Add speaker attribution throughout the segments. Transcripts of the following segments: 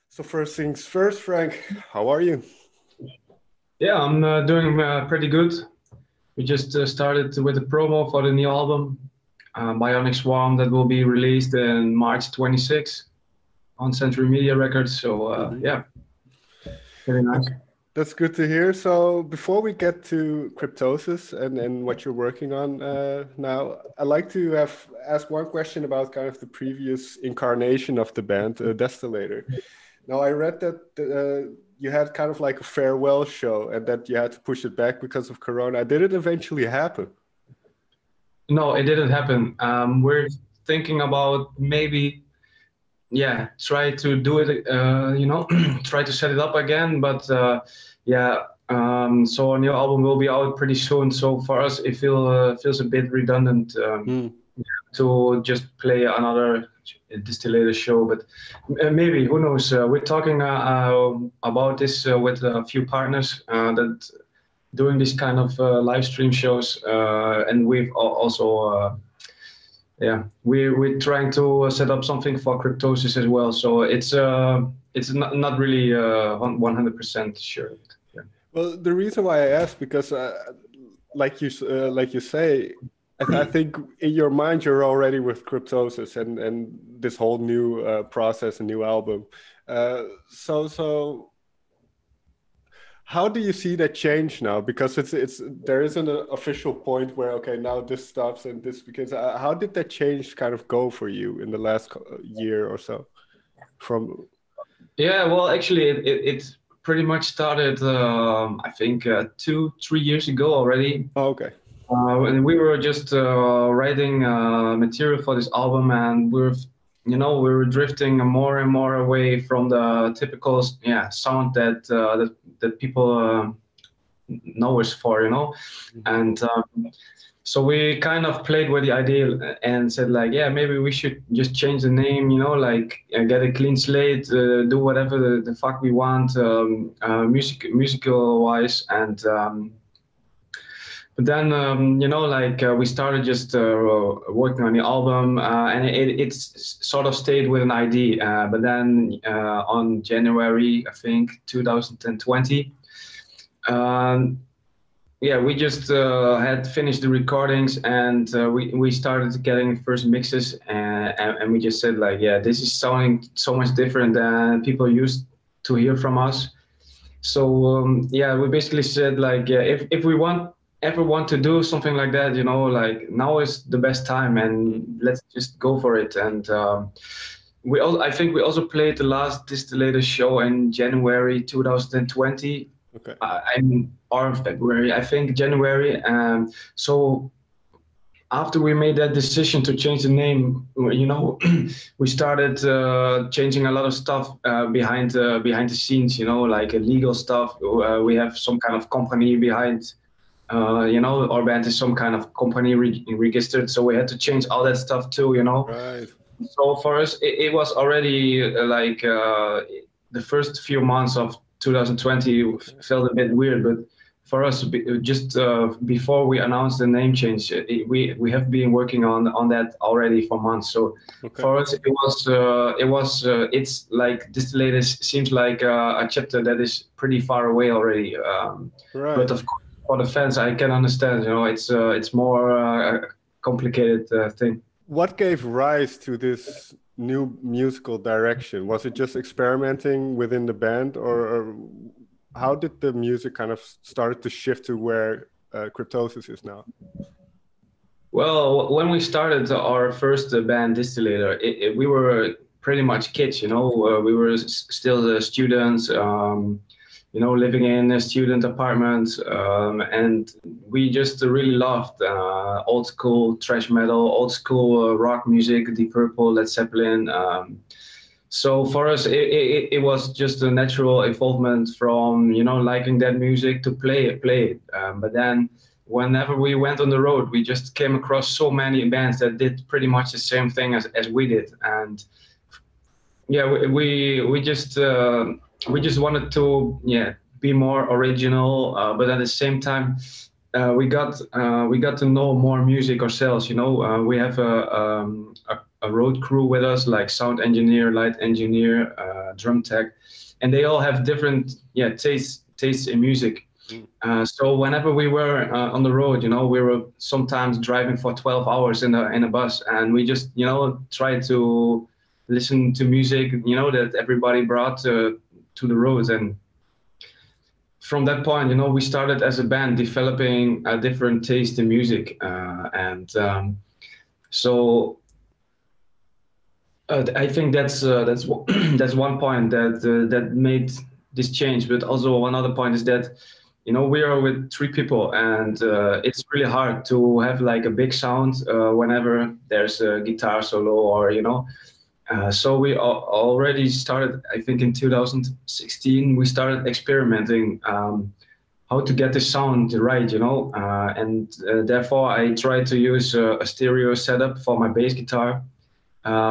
Speaker 1: So first things first, Frank, how are you?
Speaker 2: Yeah, I'm doing pretty good. We just started with the promo for the new album, Bionic Swarm, that will be released in March 26th on Century Media Records. So
Speaker 1: Hmm.
Speaker 2: yeah, very nice.
Speaker 1: Okay, that's good to hear. So before we get to Cryptosis and what you're working on now, I'd like to ask one question about kind of the previous incarnation of the band, Destinator. Now I read that you had kind of like a farewell show and that you had to push it back because of Corona. Did it eventually happen?
Speaker 2: No, it didn't happen. We're thinking about maybe, yeah, try to do it, try to set it up again. But yeah, so a new album will be out pretty soon. So for us, it feels a bit redundant.
Speaker 1: Hmm.
Speaker 2: To just play another distillator show, but maybe, who knows? We're talking about this with a few partners that doing this kind of live stream shows, and we've also yeah, we're trying to set up something for Cryptosis as well. So it's not really 100% sure. Yeah.
Speaker 1: Well, the reason why I asked because, like you say, I think in your mind you're already with Cryptosis and this whole new process, a new album. So how do you see that change now? Because it's there isn't an official point where okay now this stops and this because how did that change kind of go for you in the last year or so? From
Speaker 2: Yeah, well, actually, it pretty much started, I think, 2, 3 years ago already.
Speaker 1: oh, okay.
Speaker 2: And we were just writing material for this album, and we were drifting more and more away from the typical, yeah, sound that people know us for,
Speaker 1: Mhm.
Speaker 2: and so we kind of played with the idea and said like, yeah, maybe we should just change the name, like get a clean slate, do whatever the fuck we want, musical wise, and. But then, like we started just working on the album, and it's sort of stayed with an ID. But then on January, I think 2020, um, yeah, we just had finished the recordings, and we started getting first mixes, and we just said like, yeah, this is sounding so much different than people used to hear from us. So yeah, we basically said like, yeah, if we ever want to do something like that, like now is the best time,
Speaker 1: Mm.
Speaker 2: and let's just go for it. And I think we also played the last Distillator show in January 2020.
Speaker 1: Okay.
Speaker 2: Or February, I think January. So after we made that decision to change the name, we started changing a lot of stuff behind the scenes, like legal stuff. We have some kind of company behind, our band is some kind of company registered, so we had to change all that stuff too.
Speaker 1: Right.
Speaker 2: So for us, it was already like the first few months of 2020
Speaker 1: Okay.
Speaker 2: felt a bit weird, but for us, just before we announced the name change, we have been working on that already for months. So
Speaker 1: Okay.
Speaker 2: for us, it's like Distillated seems like a chapter that is pretty far away already. But
Speaker 1: Right.
Speaker 2: of course, for the fans, I can understand. It's more a complicated thing.
Speaker 1: What gave rise to this new musical direction? Was it just experimenting within the band, or how did the music kind of start to shift to where Cryptosis is now?
Speaker 2: Well, when we started our first band, Distillator, we were pretty much kids, we were still the students, living in student apartments, and we just really loved old school thrash metal, old school rock music, Deep Purple, Led Zeppelin. So for us, it was just a natural evolvement from liking that music to play it. But then, whenever we went on the road, we just came across so many bands that did pretty much the same thing as we did, and yeah, we just wanted to be more original, but at the same time, we got to know more music ourselves. We have a a road crew with us, like sound engineer, light engineer, drum tech, and they all have different tastes in music.
Speaker 1: Mm.
Speaker 2: So whenever we were on the road, we were sometimes driving for 12 hours in a bus, and we just tried to listen to music that everybody brought to the roads. And from that point, we started as a band developing a different taste in music, and so I think that's that's one point that made this change. But also one other point is that we are with three people, and it's really hard to have like a big sound whenever there's a guitar solo or so we already started, I think in 2016, we started experimenting how to get the sound right, and therefore I tried to use a stereo setup for my bass guitar,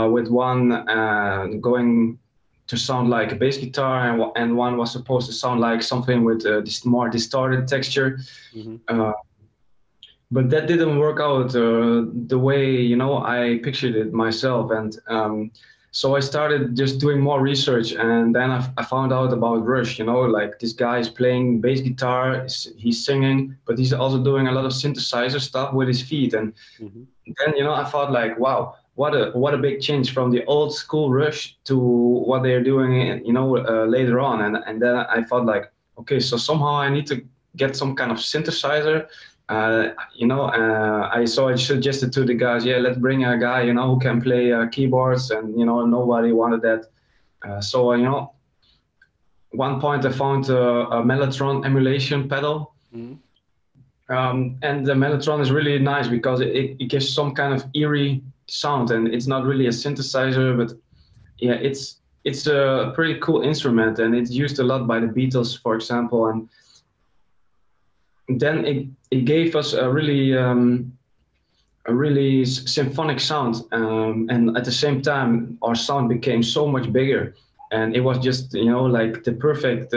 Speaker 2: with one going to sound like a bass guitar, and one was supposed to sound like something with this more distorted texture.
Speaker 1: Mm-hmm.
Speaker 2: But that didn't work out the way I pictured it myself, and so I started just doing more research, and then I found out about Rush. Like this guy is playing bass guitar, he's singing, but he's also doing a lot of synthesizer stuff with his feet. And
Speaker 1: Mm-hmm.
Speaker 2: then I thought like, wow, what a big change from the old school Rush to what they're doing, later on. And then I thought like, okay, so somehow I need to get some kind of synthesizer. I suggested to the guys, yeah, let's bring a guy, who can play keyboards, and nobody wanted that. So one point I found a Mellotron emulation pedal,
Speaker 1: Mm-hmm.
Speaker 2: and the Mellotron is really nice because it gives some kind of eerie sound, and it's not really a synthesizer, but yeah, it's a pretty cool instrument, and it's used a lot by the Beatles, for example. And then it gave us a really symphonic sound, and at the same time our sound became so much bigger, and it was just like the perfect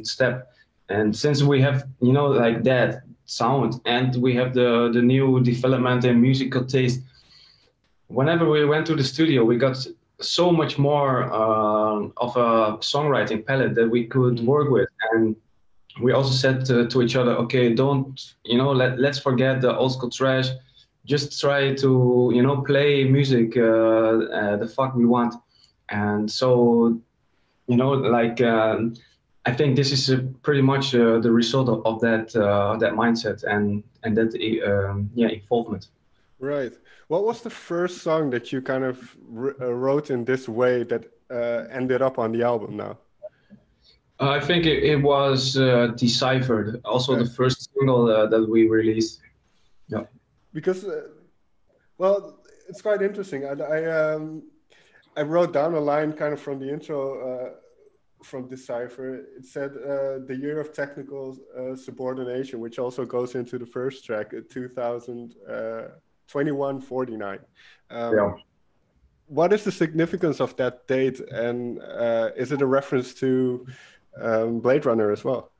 Speaker 2: step. And since we have like that sound, and we have the new development and musical taste, whenever we went to the studio we got so much more of a songwriting palette that we could work with. And we also said to each other, okay, don't, let's forget the old school trash. Just try to, play music the fuck we want. And so, like, I think this is pretty much the result of that mindset and that involvement.
Speaker 1: Right. What was the first song that you kind of wrote in this way that ended up on the album now?
Speaker 2: I think it was Deciphered, also
Speaker 1: Okay.
Speaker 2: the first single that we released. Yeah.
Speaker 1: Because, well, it's quite interesting. I wrote down a line kind of from the intro from Decipher. It said the year of technical subordination, which also goes into the first track, 2021-49.
Speaker 2: Yeah.
Speaker 1: What is the significance of that date, and is it a reference to Blade Runner as well?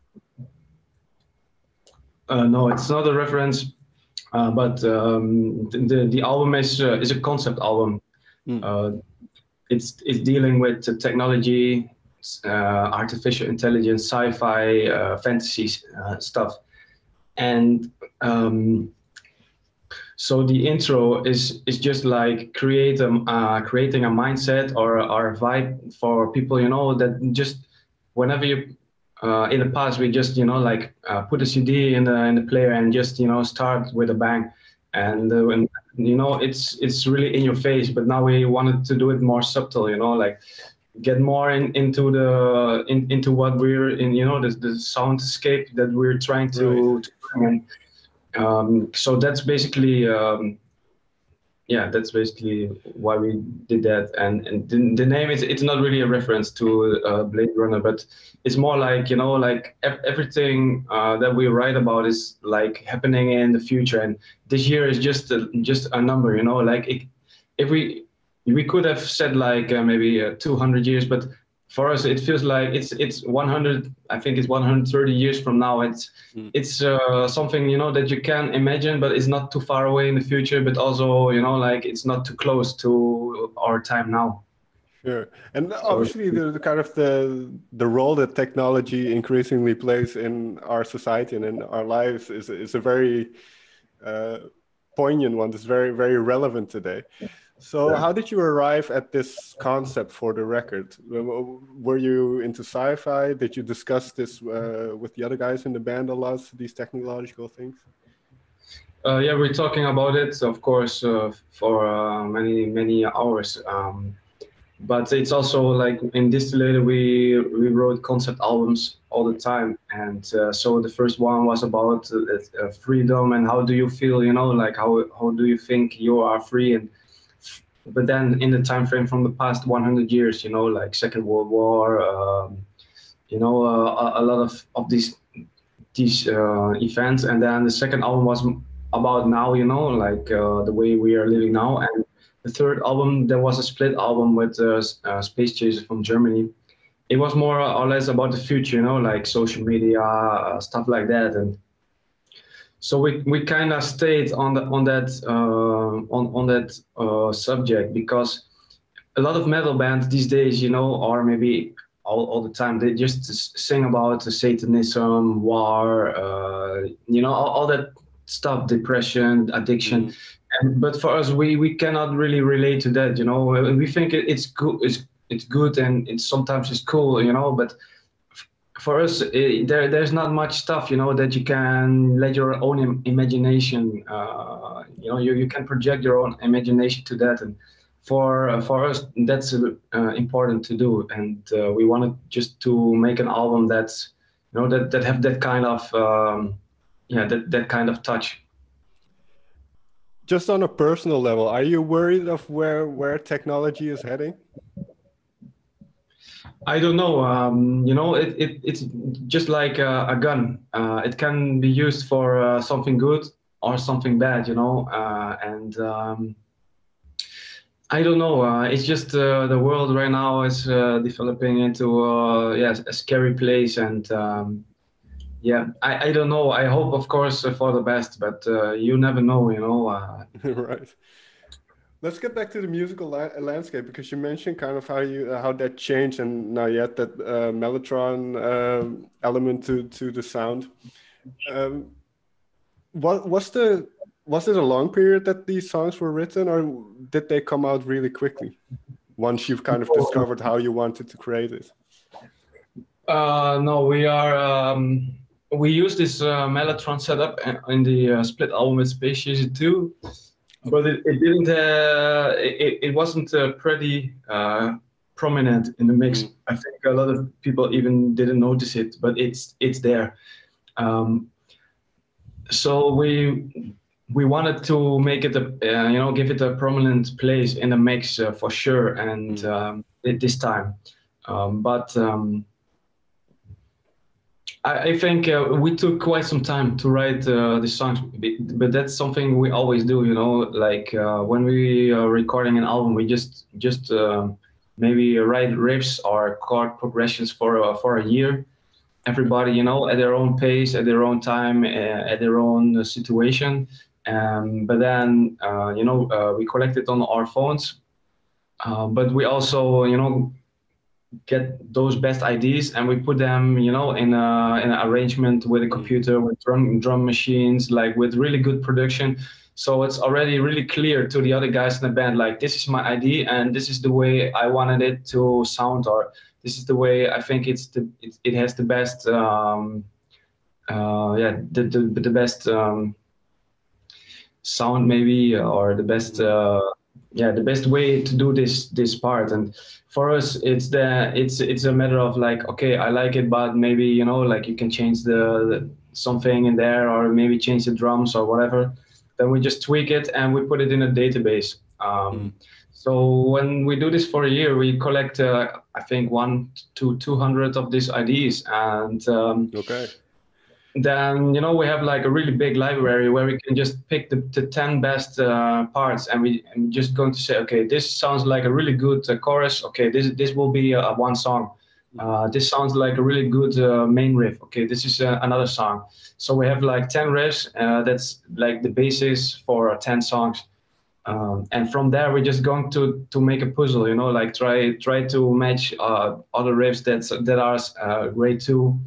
Speaker 2: No, it's not a reference, but the album is a concept album. It's dealing with technology, artificial intelligence, sci-fi, fantasy stuff, and so the intro is just like creating a mindset or a vibe for people, that just whenever you in the past we just like put a CD in the player and just start with a bang, and when it's really in your face. But now we wanted to do it more subtle, like get more into what we're in, the soundscape that we're trying to bring. So that's basically why we did that. And the name it's not really a reference to Blade Runner, but it's more like like everything that we write about is like happening in the future, and this year is just a number, like if we could have said like maybe 200 years, but for us it feels like it's 100. I think it's 130 years from now. It's something, you know, that you can imagine, but it's not too far away in the future. But also, you know, like it's not too close to our time now.
Speaker 1: Sure. And
Speaker 2: So
Speaker 1: obviously the kind of the role that technology increasingly plays in our society and in our lives is a very poignant one. That's very, very relevant today. So
Speaker 2: yeah.
Speaker 1: how did you arrive at this concept for the record? Were you into sci-fi? Did you discuss this with the other guys in the band a lot, these technological things?
Speaker 2: Yeah, we're talking about it, of course, for many hours. But it's also like in Distillery, we wrote concept albums all the time, and so the first one was about freedom and how do you feel, you know, like how do you think you are free, and but then in the time frame from the past 100 years, you know, like Second World War, you know, a lot of these events, and then the second album was about now, you know, like the way we are living now, and the third album, there was a split album with Space Chasers from Germany. It was more or less about the future, you know, like social media, stuff like that. And so we kind of stayed on that subject, because a lot of metal bands these days, you know, or maybe all the time, they just sing about Satanism, war, you know, all that stuff, depression, addiction. But for us, we cannot really relate to that, you know. We think it's good, it's good, and it's sometimes it's cool, you know. But for us, there's not much stuff, you know, that you can let your own imagination, you know, you can project your own imagination to that, and for us, that's important to do, and we wanted just to make an album that's, you know, that have that kind of yeah, that kind of touch.
Speaker 1: Just on a personal level, are you worried of where technology is heading?
Speaker 2: I don't know. You know, it's just like a gun. It can be used for something good or something bad, you know. And I don't know. It's just the world right now is developing into yeah, a scary place, and yeah, I don't know. I hope, of course, for the best, but you never know, you know.
Speaker 1: Right. Let's get back to the musical landscape, because you mentioned kind of how that changed, and now you had that mellotron element to the sound. What was it a long period that these songs were written, or did they come out really quickly once you've kind of discovered how you wanted to create it?
Speaker 2: No, we use this mellotron setup in the split album with Space Chaser 2. But it didn't. It wasn't pretty prominent in the mix. I think a lot of people even didn't notice it, but it's there. So we wanted to make it a you know, give it a prominent place in the mix for sure, and this time. But I think we took quite some time to write the songs, but that's something we always do, you know. Like when we are recording an album, we just maybe write riffs or chord progressions for a year. Everybody, you know, at their own pace, at their own time, at their own situation. But then, you know, we collect it on our phones. But we also, you know, get those best ideas and we put them, you know, in an arrangement with a computer, with drum machines, like with really good production. So it's already really clear to the other guys in the band, like, this is my idea and this is the way I wanted it to sound, or this is the way I think it has the best yeah, the best sound maybe, or the best yeah, the best way to do this part. And for us, it's a matter of like, okay, I like it, but maybe, you know, like you can change the something in there, or maybe change the drums or whatever. Then we just tweak it and we put it in a database. So when we do this for a year, we collect I think 1 to 200 of these ideas, and
Speaker 1: Okay.
Speaker 2: then we have like a really big library where we can just pick the 10 best parts, and I'm just going to say, okay, this sounds like a really good chorus. Okay, this will be one song. This sounds like a really good main riff. Okay, this is another song. So we have like 10 riffs. That's like the basis for 10 songs. And from there, we're just going to make a puzzle, like try to match other riffs that are great too.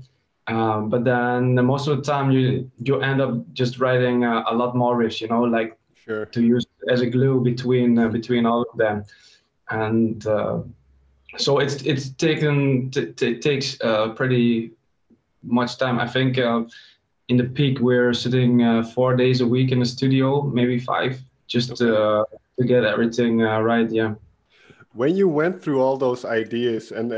Speaker 2: But then most of the time, you end up just writing a lot more riffs, like
Speaker 1: Sure.
Speaker 2: to use as a glue between all of them. And so it's taken it takes pretty much time. I think in the peak we're sitting 4 days a week in the studio, maybe five, just
Speaker 1: Okay.
Speaker 2: to get everything right. Yeah.
Speaker 1: When you went through all those ideas, and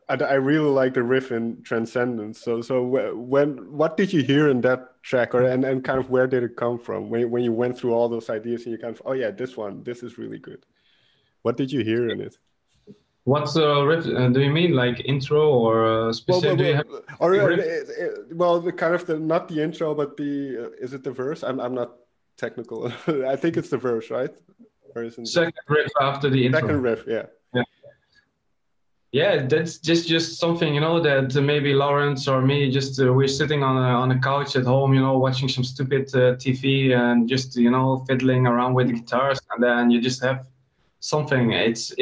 Speaker 1: I really like the riff in Transcendence. So when what did you hear in that track, or and kind of where did it come from when you went through all those ideas and you kind of, oh yeah, this is really good. What did you hear in it?
Speaker 2: What's the riff? Do you mean like intro or specific? Do you have
Speaker 1: Or
Speaker 2: a riff?
Speaker 1: well, the kind of the not the intro, but the is it the verse? I'm not technical. I think it's the verse, right? Or isn't it?
Speaker 2: Second riff after the
Speaker 1: Second
Speaker 2: intro.
Speaker 1: riff, yeah.
Speaker 2: Yeah. Yeah, that's just something that maybe Lawrence or me just we're sitting on a couch at home, watching some stupid TV and just fiddling around with the guitars, and then you just have something. It's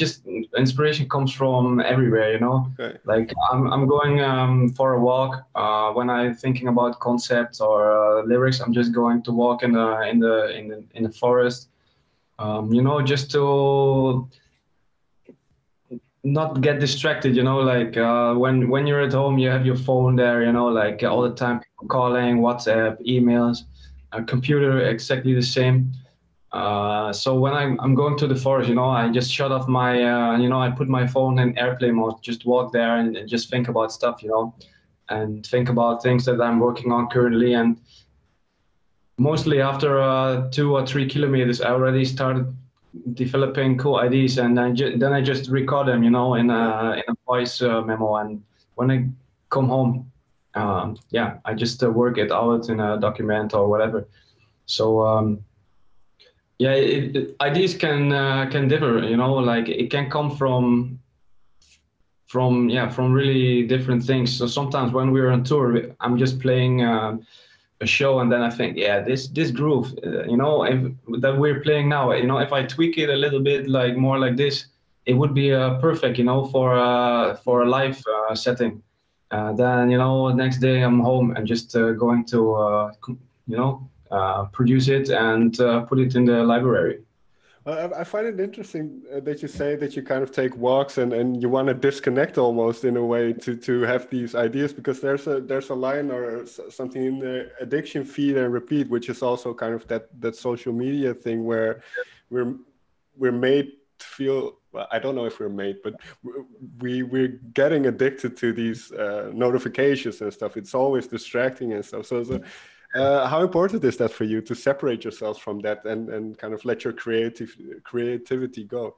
Speaker 2: just inspiration comes from everywhere.
Speaker 1: Okay.
Speaker 2: Like I'm going for a walk when I'm thinking about concepts or lyrics. I'm just going to walk in the forest, just to not get distracted, like when you're at home, you have your phone there, like all the time, people calling, WhatsApp, emails, computer, exactly the same. So when I'm going to the forest, I just shut off my, I put my phone in airplane mode, just walk there and just think about stuff, and think about things that I'm working on currently. And mostly after 2 or 3 kilometers, I already started developing cool ideas, and then I just record them,
Speaker 1: Yeah.
Speaker 2: in a voice memo. And when I come home, yeah, I just work it out in a document or whatever. So yeah, ideas can differ, like it can come from really different things. So sometimes when we're on tour, I'm just playing a show, and then I think, yeah, this groove, that we're playing now, if I tweak it a little bit, like more like this, it would be perfect, for a live setting. Then next day I'm home and just going to produce it and put it in the library.
Speaker 1: I find it interesting that you say that you kind of take walks and you want to disconnect almost in a way to have these ideas, because there's a line or something in the addiction, feed and repeat, which is also kind of that social media thing where we're we're made to feel, well, I don't know if we're made, but we're getting addicted to these notifications and stuff. It's always distracting and stuff. So how important is that for you to separate yourselves from that and kind of let your creativity go?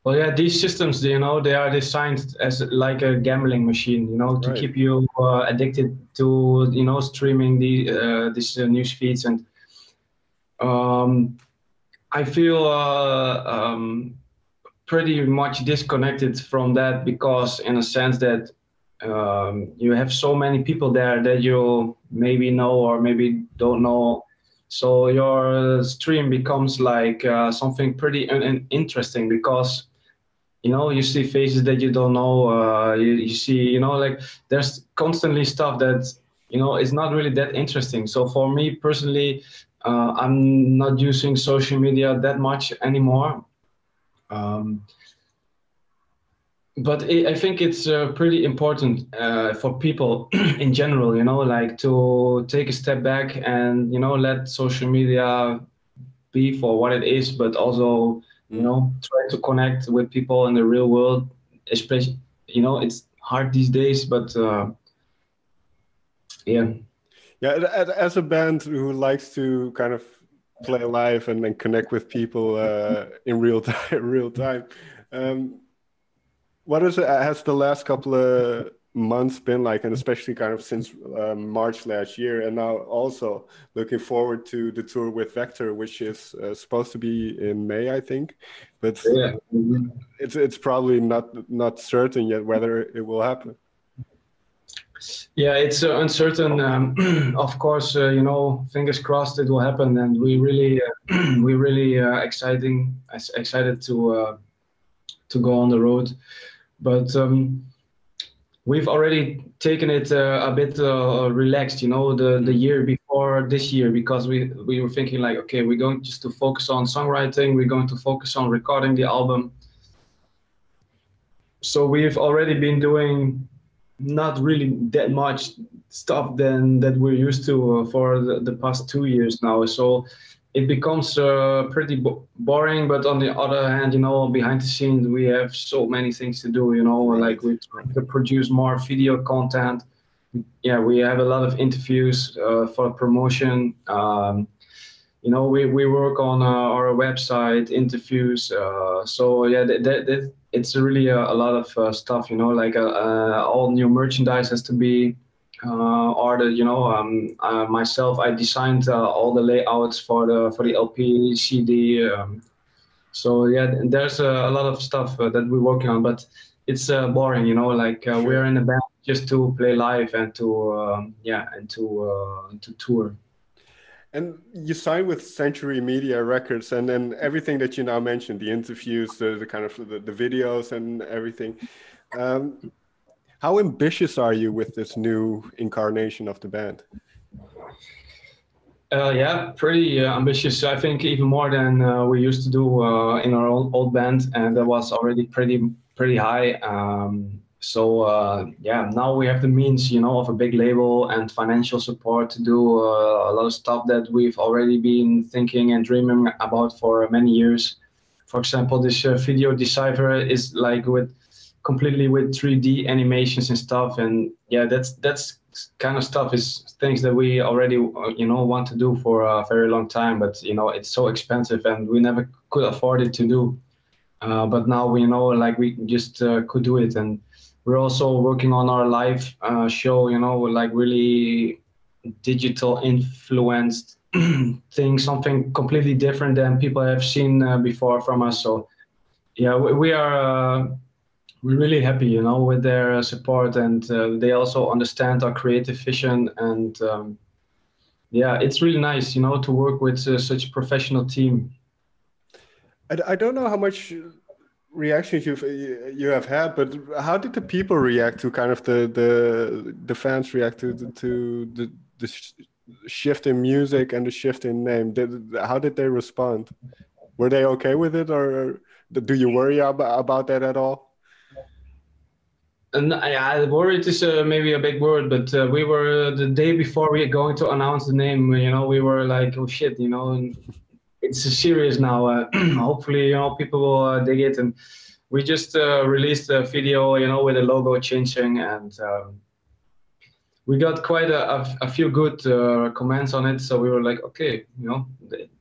Speaker 2: Well, yeah, these systems, they are designed as like a gambling machine, to
Speaker 1: Right.
Speaker 2: keep you addicted to, streaming these news feeds. And um, I feel pretty much disconnected from that, because in a sense that you have so many people there that you maybe know or maybe don't know. So your stream becomes like something pretty interesting, because you see faces that you don't know. You see, like there's constantly stuff that is not really that interesting. So for me personally, I'm not using social media that much anymore. um, but I think it's pretty important for people in general, like to take a step back and let social media be for what it is, but also
Speaker 1: Mm.
Speaker 2: try to connect with people in the real world. Especially, it's hard these days, but yeah.
Speaker 1: Yeah, as a band who likes to kind of play live and connect with people in real time, real time. What is it? Has the last couple of months been like, and especially kind of since March last year, and now also looking forward to the tour with Vector, which is supposed to be in May, I think, but
Speaker 2: Yeah.
Speaker 1: it's probably not certain yet whether it will happen.
Speaker 2: Yeah, it's uncertain. Of course, you know, fingers crossed it will happen, and we really excited to go on the road. But we've already taken it a bit relaxed, you know, the year before this year, because we were thinking like, okay, we're going just to focus on songwriting, we're going to focus on recording the album. So we've already been doing not really that much stuff than that we're used to for the past 2 years now. So it becomes pretty boring. But on the other hand, you know, behind the scenes, we have so many things to do, you know,
Speaker 1: Right.
Speaker 2: like we try to produce more video content. Yeah, we have a lot of interviews for promotion. You know, we work on our website, interviews. So yeah, it's really a lot of stuff, you know, like all new merchandise has to be ordered, you know. Myself, I designed all the layouts for the LP, CD. So yeah, there's a lot of stuff that we're working on, but it's boring, you know, like
Speaker 1: Sure.
Speaker 2: we're in a band just to play live and to to tour.
Speaker 1: And you signed with Century Media Records, and then everything that you now mentioned, the interviews, the kind of the videos and everything. How ambitious are you with this new incarnation of the band?
Speaker 2: Yeah, pretty ambitious. I think even more than we used to do in our old band, and that was already pretty high. Yeah, now we have the means, you know, of a big label and financial support to do a lot of stuff that we've already been thinking and dreaming about for many years. For example, this video decipher is like completely with 3D animations and stuff, and yeah, that's kind of stuff is things that we already you know want to do for a very long time, but you know it's so expensive and we never could afford it to do. But now we know like we just could do it, and we're also working on our live show, you know, like really digital influenced thing, something completely different than people have seen before from us. So yeah, we are we're really happy, you know, with their support, and they also understand our creative vision. And yeah, it's really nice, you know, to work with such a professional team.
Speaker 1: I don't know how much reactions you have had, but how did the people react to kind of the fans react to the shift in music and the shift in name? How did they respond? Were they okay with it, or do you worry about that at all?
Speaker 2: And yeah, worried is maybe a big word, but we were the day before we were going to announce the name. You know, we were like, oh shit, you know, and it's serious now. Hopefully, you know, people will dig it. And we just released a video, you know, with the logo changing, and we got quite a few good comments on it. So we were like, okay, you know,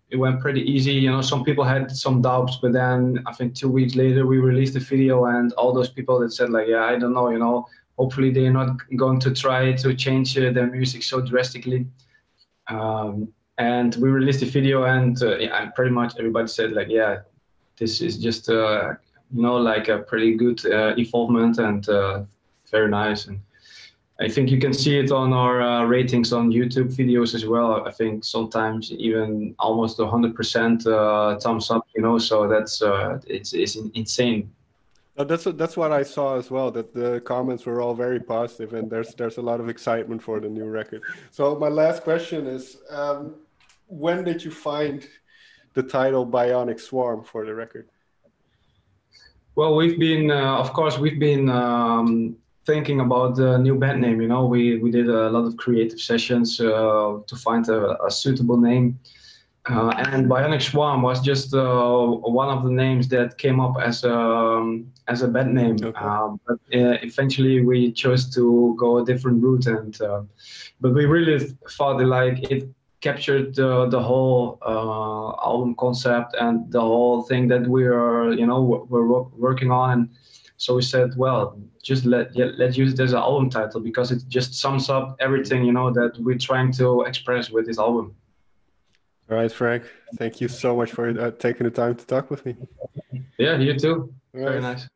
Speaker 2: it went pretty easy. You know, some people had some doubts, but then I think 2 weeks later we released the video, and all those people that said like, yeah, I don't know, you know, hopefully they're not going to try to change their music so drastically. And we released the video, and yeah, pretty much everybody said like, yeah, this is just you know, like a pretty good involvement, and very nice. And I think you can see it on our ratings on YouTube videos as well. I think sometimes even almost 100% thumbs up, you know, so that's it's insane.
Speaker 1: No, that's what I saw as well, that the comments were all very positive, and there's a lot of excitement for the new record. So my last question is, when did you find the title Bionic Swarm for the record?
Speaker 2: Well, we've been, of course, we've been thinking about the new band name. You know, we did a lot of creative sessions to find a suitable name. And Bionic Swarm was just one of the names that came up as a band name.
Speaker 1: Okay.
Speaker 2: But eventually we chose to go a different route, and but we really thought that, like, it captured the whole album concept and the whole thing that we are, you know, we're working on. So we said, well, just let's use it as an album title because it just sums up everything, that we're trying to express with this album.
Speaker 1: All right, Frank. Thank you so much for taking the time to talk with me.
Speaker 2: Yeah, you too.
Speaker 1: All
Speaker 2: Very
Speaker 1: right.
Speaker 2: nice.